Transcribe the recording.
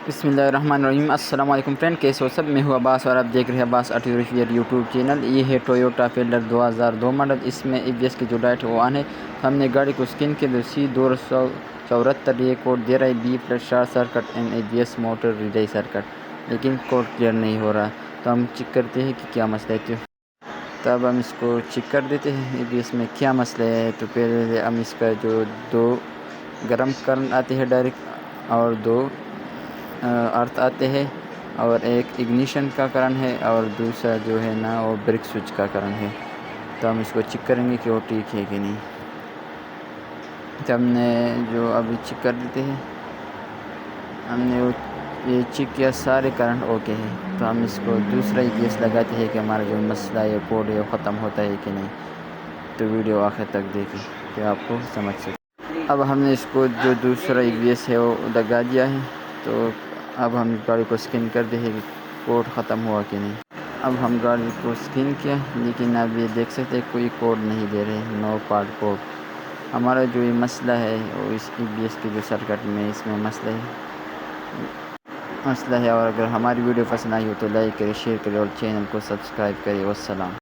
بسم اللہ الرحمن الرحیم۔ السلام علیکم فرینڈ، کیسے ہو سب؟ میں ہوں عباس اور آپ دیکھ رہے ہیں عباس آٹو ریویئر یوٹیوب چینل۔ یہ ہے ٹویوٹا فیلڈر 2002 ماڈل۔ اس میں ABS کی جو لائٹ ہے وہ آن ہے۔ ہم نے گاڑی کو اسکین کے C274 یہ کوڈ دے رہا ہے B+ short circuit and ABS motor relay circuit, لیکن کوڈ کلیئر نہیں ہو رہا، تو ہم چیک کرتے ہیں کہ کیا مسئلہ ہے۔ تو اب ہم اس کو چیک کر دیتے ہیں ABS میں کیا مسئلہ ہے۔ تو پہلے ہم اس کا جو دو گرم کرنٹ آتے ہیں ڈائریکٹ، اور دو ارتھ آتے ہیں، اور ایک اگنیشن کا کرنٹ ہے، اور دوسرا جو ہے نا وہ بریک سوئچ کا کرنٹ ہے۔ تو ہم اس کو چیک کریں گے کہ وہ ٹھیک ہے کہ نہیں۔ تو ہم نے جو ابھی چیک کر دیتے ہیں، ہم نے یہ چیک کیا، سارے کرنٹ اوکے ہے۔ تو ہم اس کو دوسرا ABS لگاتے ہیں کہ ہمارا جو مسئلہ ہے کوڈ ہے وہ ختم ہوتا ہے کہ نہیں۔ تو ویڈیو آخر تک دیکھیں کہ آپ کو سمجھ سکے۔ اب ہم نے اس کو جو دوسرا ABS ہے وہ لگا دیا ہے۔ تو اب ہم گاڑی کو اسکین کر دیں کہ کوڈ ختم ہوا کہ نہیں۔ اب ہم گاڑی کو اسکین کیا، لیکن اب یہ دیکھ سکتے ہیں کوئی کوڈ نہیں دے رہے، نو پارٹ کوڈ۔ ہمارا جو یہ مسئلہ ہے وہ اس ABS کے جو سرکٹ میں اس میں مسئلہ ہے۔ اور اگر ہماری ویڈیو پسند آئی ہو تو لائک کرے، شیئر کرے اور چینل کو سبسکرائب کرے۔ والسلام۔